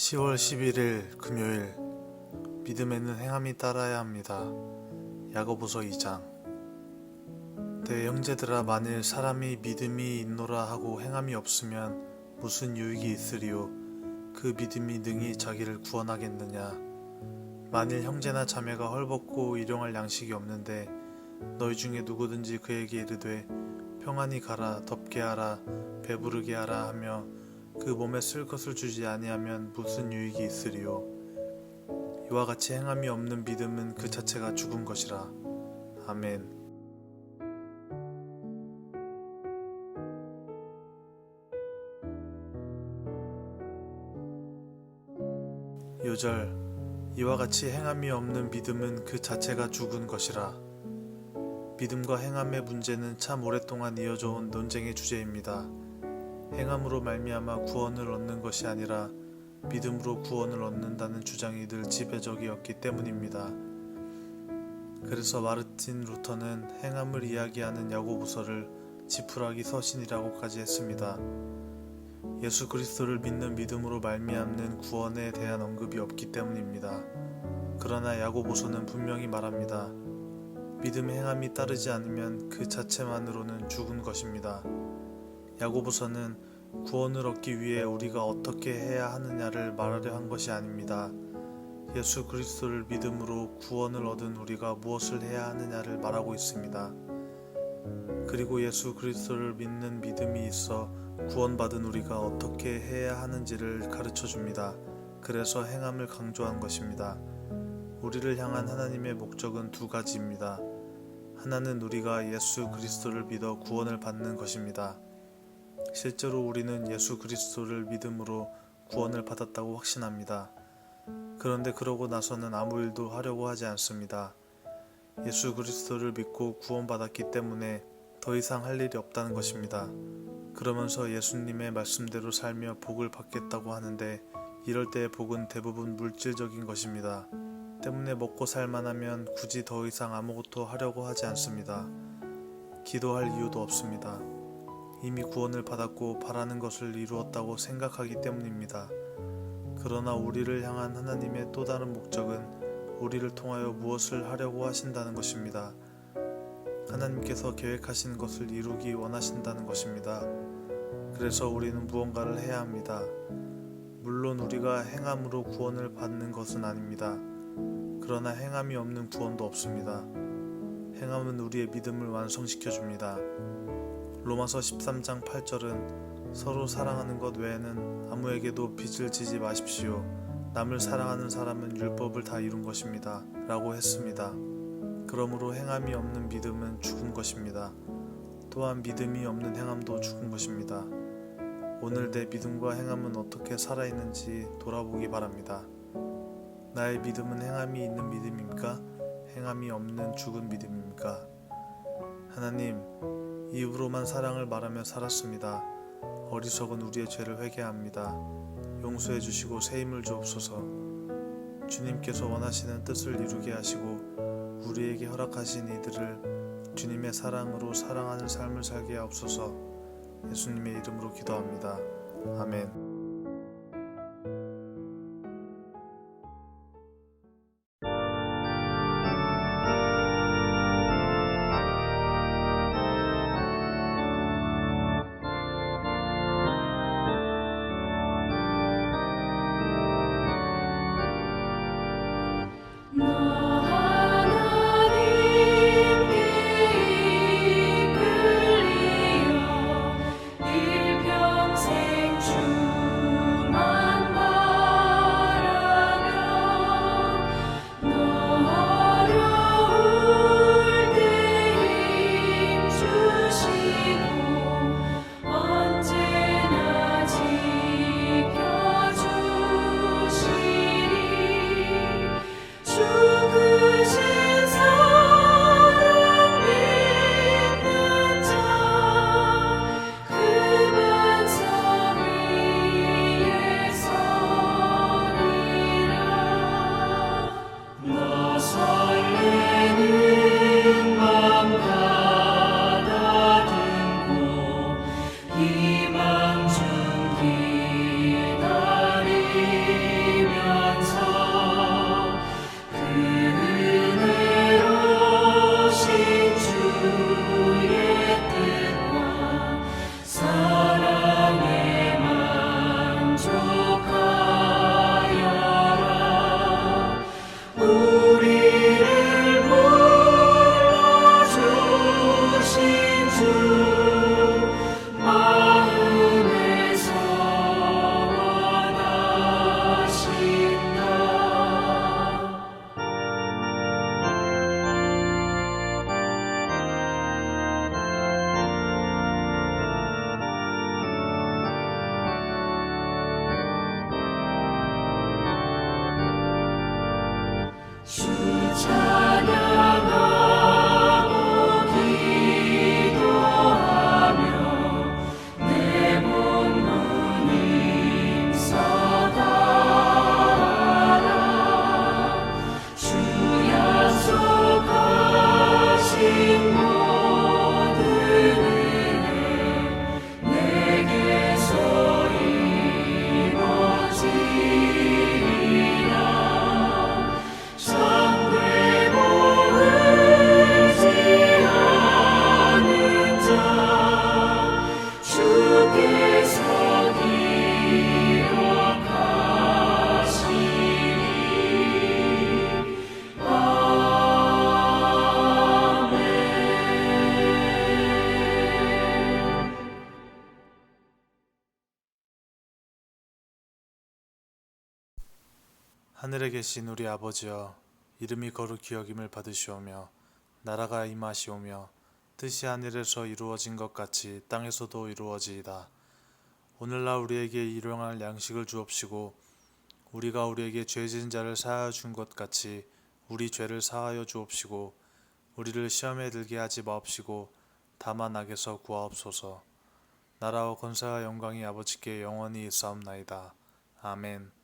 10월 11일 금요일. 믿음에는 행함이 따라야 합니다. 야고보서 2장. 내 형제들아, 만일 사람이 믿음이 있노라 하고 행함이 없으면 무슨 유익이 있으리요? 그 믿음이 능히 자기를 구원하겠느냐? 만일 형제나 자매가 헐벗고 일용할 양식이 없는데 너희 중에 누구든지 그에게 이르되 평안히 가라, 덥게 하라, 배부르게 하라 하며 그 몸에 쓸 것을 주지 아니하면 무슨 유익이 있으리요? 이와 같이 행함이 없는 믿음은 그 자체가 죽은 것이라. 아멘. 요절. 이와 같이 행함이 없는 믿음은 그 자체가 죽은 것이라. 믿음과 행함의 문제는 참 오랫동안 이어져 온 논쟁의 주제입니다. 행함으로 말미암아 구원을 얻는 것이 아니라 믿음으로 구원을 얻는다는 주장이 늘 지배적이었기 때문입니다. 그래서 마르틴 루터는 행함을 이야기하는 야고보서를 지푸라기 서신이라고까지 했습니다. 예수 그리스도를 믿는 믿음으로 말미암는 구원에 대한 언급이 없기 때문입니다. 그러나 야고보서는 분명히 말합니다. 믿음의 행함이 따르지 않으면 그 자체만으로는 죽은 것입니다. 야고보서는 구원을 얻기 위해 우리가 어떻게 해야 하느냐를 말하려 한 것이 아닙니다. 예수 그리스도를 믿음으로 구원을 얻은 우리가 무엇을 해야 하느냐를 말하고 있습니다. 그리고 예수 그리스도를 믿는 믿음이 있어 구원받은 우리가 어떻게 해야 하는지를 가르쳐 줍니다. 그래서 행함을 강조한 것입니다. 우리를 향한 하나님의 목적은 두 가지입니다. 하나는 우리가 예수 그리스도를 믿어 구원을 받는 것입니다. 실제로 우리는 예수 그리스도를 믿음으로 구원을 받았다고 확신합니다. 그런데 그러고 나서는 아무 일도 하려고 하지 않습니다. 예수 그리스도를 믿고 구원받았기 때문에 더 이상 할 일이 없다는 것입니다. 그러면서 예수님의 말씀대로 살며 복을 받겠다고 하는데 이럴 때의 복은 대부분 물질적인 것입니다. 때문에 먹고 살만하면 굳이 더 이상 아무것도 하려고 하지 않습니다. 기도할 이유도 없습니다. 이미 구원을 받았고 바라는 것을 이루었다고 생각하기 때문입니다. 그러나 우리를 향한 하나님의 또 다른 목적은 우리를 통하여 무엇을 하려고 하신다는 것입니다. 하나님께서 계획하신 것을 이루기 원하신다는 것입니다. 그래서 우리는 무언가를 해야 합니다. 물론 우리가 행함으로 구원을 받는 것은 아닙니다. 그러나 행함이 없는 구원도 없습니다. 행함은 우리의 믿음을 완성시켜 줍니다. 로마서 13장 8절은 서로 사랑하는 것 외에는 아무에게도 빚을 지지 마십시오. 남을 사랑하는 사람은 율법을 다 이룬 것입니다. 라고 했습니다. 그러므로 행함이 없는 믿음은 죽은 것입니다. 또한 믿음이 없는 행함도 죽은 것입니다. 오늘 내 믿음과 행함은 어떻게 살아있는지 돌아보기 바랍니다. 나의 믿음은 행함이 있는 믿음입니까? 행함이 없는 죽은 믿음입니까? 하나님, 입으로만 사랑을 말하며 살았습니다. 어리석은 우리의 죄를 회개합니다. 용서해 주시고 새힘을 주옵소서. 주님께서 원하시는 뜻을 이루게 하시고 우리에게 허락하신 이들을 주님의 사랑으로 사랑하는 삶을 살게 하옵소서. 예수님의 이름으로 기도합니다. 아멘. 일평생 주 찬양하고 기도하며 내 몸 힘써 다하라. 주 약속하신 모든 은혜 내게서 이루어지리라. 잠되고 의지하는 자 주께서 기억하시리. 아멘. 하늘에 계신 우리 아버지여, 이름이 거룩히 여김을 받으시오며 나라가 임하시오며 뜻이 하늘에서 이루어진 것 같이 땅에서도 이루어지이다. 오늘날 우리에게 일용할 양식을 주옵시고 우리가 우리에게 죄진 자를 사하여 준 것 같이 우리 죄를 사하여 주옵시고 우리를 시험에 들게 하지 마옵시고 다만 악에서 구하옵소서. 나라와 권세와 영광이 아버지께 영원히 있사옵나이다. 아멘.